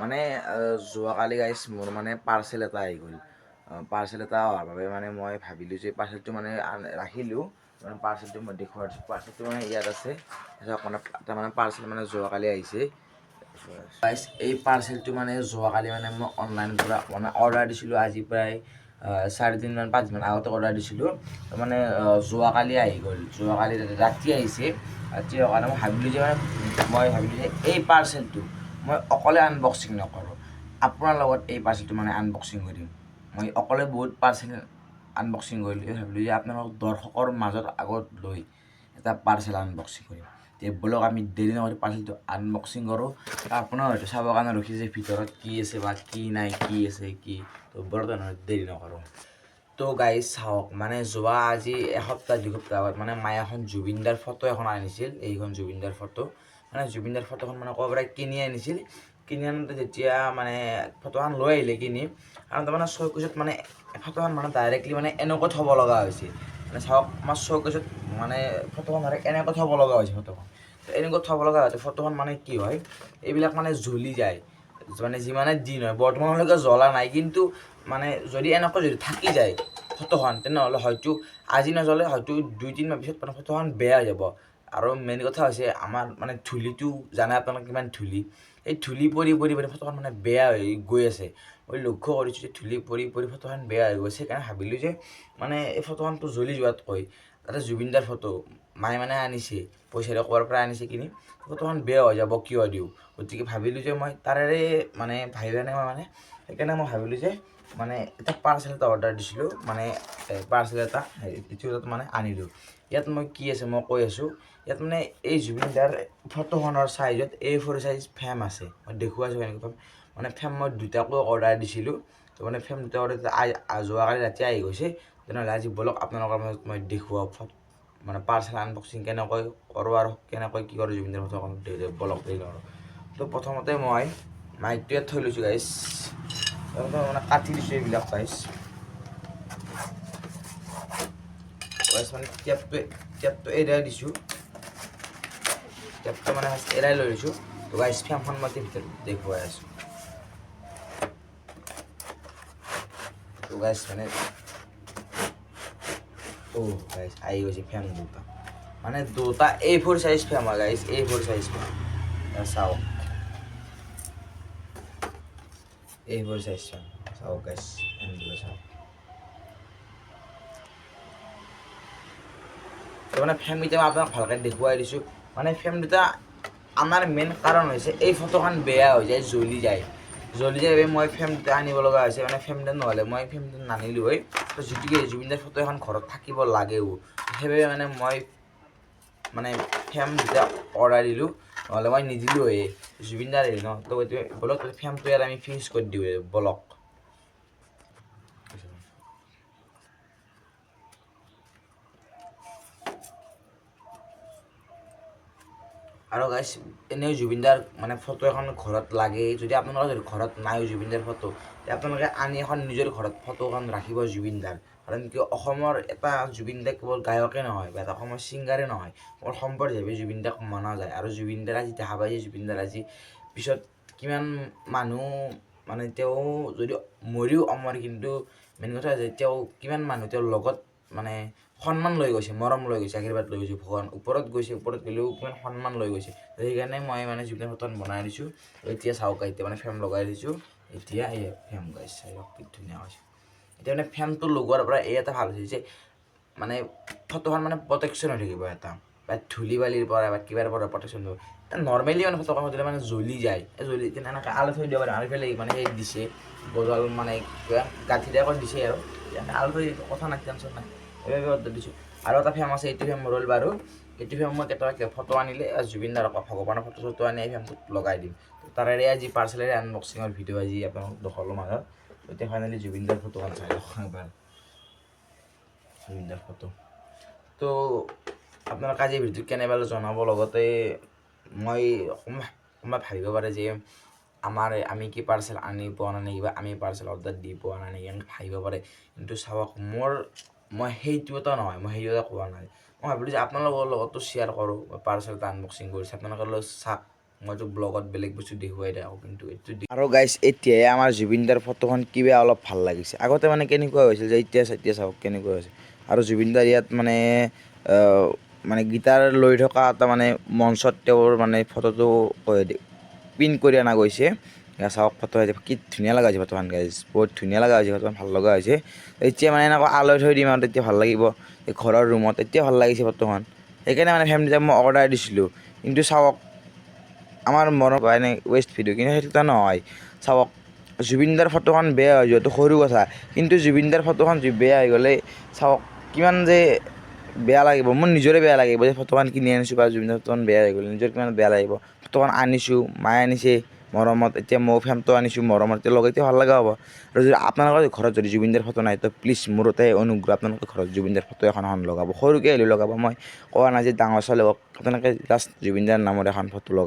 মানে যোৱাকালি গাইছ মোৰ মানে পাৰ্চেল এটা আহি গ'ল। পাৰ্চেল এটা অহাৰ বাবে মানে মই ভাবিলোঁ যে পাৰ্চেলটো মানে ৰাখিলোঁ। মানে পাৰ্চেলটো মই দেখুৱাই দিছোঁ। পাৰ্চেলটো মানে ইয়াত আছে। মানে এটা মানে পাৰ্চেল মানে যোৱাকালি আহিছে। গাইছ এই পাৰ্চেলটো মানে যোৱাকালি মানে মই অনলাইনৰ পৰা মানে অৰ্ডাৰ দিছিলোঁ। আজি প্ৰায় 4দিনমান 5দিনমান আগতে অৰ্ডাৰ দিছিলোঁ। মানে যোৱাকালি আহি গ'ল। যোৱাকালি ৰাতি আহিছে। ৰাতি অহাৰ কাৰণে মই ভাবিলোঁ যে এই পাৰ্চেলটো মই অকলে আনবক্সিং নকৰোঁ, আপোনাৰ লগত এই পাৰ্চেলটো মানে আনবক্সিং কৰিম। মই অকলে বহুত পাৰ্চেল আনবক্সিং কৰিলোঁ, ভাবিলোঁ যে আপোনালোকক দৰ্শকৰ মাজত আগত লৈ এটা পাৰ্চেল আনবক্সিং কৰিম। তে ব'লক আমি দেৰি নকৰি পাৰ্চেলটো আনবক্সিং কৰোঁ। আপোনাৰ হয়তো চাবৰ কাৰণে ৰখিছে ভিতৰত কি আছে বা কি নাই, কি আছে কি। তো ব'লক দেৰি নকৰোঁ। তো গাইজ চাওক, মানে যোৱা আজি এসপ্তাহ 2 সপ্তাহ আগত মানে মায়ে এখন জুবিনদাৰ ফটো এখন আনিছিল। এইখন জুবিনদাৰ ফটো, মানে জুবিনদাৰ ফটোখন মানে ক'ৰ পৰা কিনি আনিছিল। কিনি আনোতে যেতিয়া মানে ফটোখন লৈ আহিলে কিনি, আৰু তাৰমানে চৌকেছত মানে ফটোখন মানে ডাইৰেক্টলি মানে এনেকৈ থ'ব লগা হৈছে। মানে চাওক, আমাৰ চৌকেছত মানে ফটোখন এনেকৈ থ'ব লগা হৈছে। ফটোখন এনেকৈ থ'ব লগা হৈছে। ফটোখন মানে কি হয়, এইবিলাক মানে জ্বলি যায়। মানে যিমানে দিন হয়, বৰ্তমানলৈকে জ্বলা নাই, কিন্তু মানে যদি এনেকৈ যদি থাকি যায় ফটোখন, তেনেহ'লে হয়তো আজি নজ্বলে, হয়তো 2-3 মাহ পিছত ফটোখন বেয়া হৈ যাব। আৰু মেইন কথা হৈছে আমাৰ মানে ধূলিটো জানে আপোনালোকে কিমান ধূলি। এই ধূলি পৰি ফটোখন মানে বেয়া হৈ গৈ আছে। মই লক্ষ্য কৰিছোঁ যে ধূলি পৰি ফটোখন বেয়া হৈ গৈছে। সেইকাৰণে ভাবিলোঁ যে মানে এই ফটোখনটো জ্বলি যোৱাতকৈ, তাতে জুবিনদাৰ ফটো মায়ে মানে আনিছে, পইচাৰে ক'ৰবাৰ পৰা আনিছে কিনি, ফটোখন বেয়া হৈ যাব কিয় দিওঁ। গতিকে ভাবিলোঁ যে মই তাৰে মানে সেইকাৰণে মই ভাবিলোঁ যে মানে এটা পাৰ্চেল এটা অৰ্ডাৰ দিছিলোঁ, মানে পাৰ্চেল এটা মানে আনিলোঁ। ইয়াত মই কি আছে মই কৈ আছোঁ। ইয়াত মানে এই জুবিনদাৰ ফটোখনৰ চাইজত A4 চাইজ ফ্ৰেম আছে। মই দেখুৱাইছোঁ কেনেকৈ মানে ফ্ৰেম মই 2টাকৈ অৰ্ডাৰ দিছিলোঁ। তো মানে ফ্ৰেম 2টা অৰ্ডাৰ যোৱাকালি ৰাতি আহি গৈছে। তেনেহ'লে আজি ব'লক আপোনালোকৰ মাজত মই দেখুৱাওঁ মানে পাৰ্চেল আনবক্সিং কেনেকৈ কৰোঁ আৰু কেনেকৈ কি কৰোঁ জুবিনদাৰ ফটোখন ব'লক দেৰি নকৰোঁ। তো প্ৰথমতে মই মাইকটো ইয়াত থৈ লৈছোঁ গাইছ। মানে কাটি দিছোঁ এইবিলাক গাইছ। মানে টেপটো এৰাই দিছোঁ। টেপটো মানে এৰাই লৈ লৈছোঁ। তো গাইছ ফ্ৰেমখন মই ভিতৰত দেখুৱাই আছোঁ। তো গাইছ মানে গাইছ আহি গৈছে ফ্ৰেম 2টা। মানে 2টা A4 সাইজ ফ্রেম হয় গাইস, A4 সাইজ ফ্রেম। চাওক A4 সাইজ ফ্রেম, চাওক গাইস ফ্রেমগুলো চাওক। তো মানে ফ্রেম দুটা আপোনাক ভালকৈ দেখুৱাই দিছোঁ। মানে ফ্ৰেম দুটা আমাৰ মেইন কাৰণ হৈছে এই ফটোখন বেয়া হৈ যায়, জ্বলি যায় মই ফ্রেম দুটা আনিব লগা হৈছে। মানে ফ্রেম দুটা নহ'লে মই ফ্রেম দুটা নানিলোঁ হয়। তো যদিকে জুবিনদাৰ ফটো এখন ঘৰত থাকিব লাগেও, সেইবাবে মানে মই মানে ফ্ৰেম দুটা অৰ্ডাৰ দিলোঁ, নহ'লে মই নিদিলোঁ হয়। জুবিনদাৰ ন, তো ব'লক ফ্ৰেমটো ইয়াত আমি ফিক্স কৰি দিওঁ ব'লক। আৰু গাইছ এনেও জুবিনদাৰ মানে ফটো এখন ঘৰত লাগেই। যদি আপোনালোকৰ যদি ঘৰত নাই জুবিনদাৰ ফটো, আপোনালোকে আনি এখন নিজৰ ঘৰত ফটোখন ৰাখিব জুবিনদাৰ। কাৰণ কি অসমৰ এটা জুবিনদা কেৱল গায়কে নহয় বা এটা অসমৰ ছিংগাৰে নহয়, সম্পদ হিচাপে জুবিনদাক মনা যায়। আৰু জুবিনদাৰ আজি দেখা পাইছে, জুবিনদাৰ আজি পিছত কিমান মানুহ মানে তেওঁ যদি মৰিও অমৰ, কিন্তু মেইন কথা যে তেওঁ কিমান মানুহ তেওঁৰ লগত মানে সন্মান লৈ গৈছে, মৰম লৈ গৈছে, আশীৰ্বাদ লৈ গৈছে। ভগৱান ওপৰত গৈছে, ওপৰত গ'লেও কিমান সন্মান লৈ গৈছে। সেইকাৰণে মই মানে জুবিনৰ ফটোখন বনাই দিছোঁ। এতিয়া চাওক, এতিয়া মানে ফ্ৰেম লগাই দিছোঁ। এতিয়া এই ফ্ৰেম গাইছে কি ধুনীয়া হৈছে। এতিয়া মানে ফ্ৰেমটো লগোৱাৰ পৰা এই এটা ভাল হৈছে যে মানে ফটোখন মানে প্ৰটেকশ্যন হৈ থাকিব এটা, বা ধূলি বালিৰ পৰা বা কিবাৰ পৰা প্ৰটেকশ্যন হ'ব। নৰ্মেলি মানে ফটোখন দিলে মানে জ্বলি যায়, কিন্তু এনেকৈ আলো থৈ দিব পাৰে। আৰু এইফালে মানে সেই দিছে গজাল, মানে গাঁঠি টাইপত দিছে আৰু আলো থৈ কথা নাই, টেনশ্যন নাই। এইভাবে অৰ্ডাৰ দিছোঁ। আৰু এটা ফ্ৰেম আছে, এইটো ফ্ৰেম ৰ'ল বাৰু। এইটো ফ্ৰেম মই কেতিয়াবা ফটো আনিলে জুবিনদাৰ ভগৱানৰ ফটো আনি এই ফ্ৰেমটোত লগাই দিম। তাৰে আজি পাৰ্চেলেৰে আনবক্সিঙৰ ভিডিঅ' আজি আপোনালোকক দেখুৱালোঁ মাজত। এতিয়া ফাইনেলি জুবিনদাৰ ফটোখন চাই লওক এবাৰ, জুবিনদাৰ ফটো। তো আপোনালোকে আজি ভিডিঅ'টো কেনে পালে জনাব। লগতে মই কোনোবাই ভাবিব পাৰে যে আমি কি পাৰ্চেল আনি পোৱা নাই নেকি, বা আমি পাৰ্চেল অৰ্ডাৰ দি পোৱা নাই নেকি, এনেকৈ ভাবিব পাৰে। কিন্তু চাওক, মই সেইটো এটা নহয়, মই সেইটো এটা কোৱা নাই। মই ভাবিলোঁ যে আপোনালোকৰ লগতো শ্বেয়াৰ কৰোঁ, পাৰ্চেল এটা আনবক্সিং কৰিছোঁ, আপোনালোকৰ লগত চাওক মইতো ব্লগত বেলেগ বস্তু দেখুৱাই থাকোঁ, কিন্তু এইটো আৰু গাইছ এতিয়াহে আমাৰ জুবিনদাৰ ফটোখন কিবা অলপ ভাল লাগিছে। আগতে মানে কেনেকুৱা হৈছিল যে এতিয়া চাওক কেনেকুৱা হৈছে। আৰু জুবিনদাৰ ইয়াত মানে গীটাৰ লৈ থকা এটা মানে মঞ্চত তেওঁৰ মানে ফটোটো প্ৰিণ্ট কৰি অনা গৈছে। চাওক ফটো কি ধুনীয়া লগা হৈছে ফটোখন গাইছ, বহুত ধুনীয়া লগা হৈছে ফটোখন, ভাল লগা হৈছে। এতিয়া মানে এনেকুৱা আলৈ থৈ দিম আৰু তেতিয়া ভাল লাগিব, এই ঘৰৰ ৰুমত এতিয়া ভাল লাগিছে ফটোখন। সেইকাৰণে মানে ফেমিলিক মই অৰ্ডাৰ দিছিলোঁ, কিন্তু চাওক আমাৰ মনত এনে ৱেষ্ট ভিডিঅ', কিন্তু সেইটো নহয়। চাওক জুবিনদাৰ ফটোখন বেয়া হৈ যোৱাটো সৰু কথা, কিন্তু জুবিনদাৰ ফটোখন বেয়া হৈ গ'লে চাওক কিমান যে বেয়া লাগিব, মোৰ নিজৰে বেয়া লাগিব যে ফটোখন কিনি আনিছোঁ বা জুবিনদাৰ ফটোখন বেয়া হৈ গ'ল, নিজৰ কিমান বেয়া লাগিব। ফটোখন আনিছোঁ, মায়ে আনিছে মৰমত, এতিয়া ময়ো ফ্ৰেমটো আনিছোঁ মৰমত, এতিয়া লগাই ভাল লগা হ'ব। আৰু যদি আপোনালোকৰ ঘৰত যদি জুবিনদাৰ ফটো নাই, তো প্লিজ মোৰ তাতে অনুগ্ৰহ আপোনালোকৰ ঘৰত জুবিনদাৰ ফটো এখন লগাব, সৰুকৈ হ'লেও লগাব। মই কোৱা নাই যে ডাঙৰ চাই লগাওক, আপোনালোকে জাষ্ট জুবিনদাৰ নামত এখন ফটো লগাওক।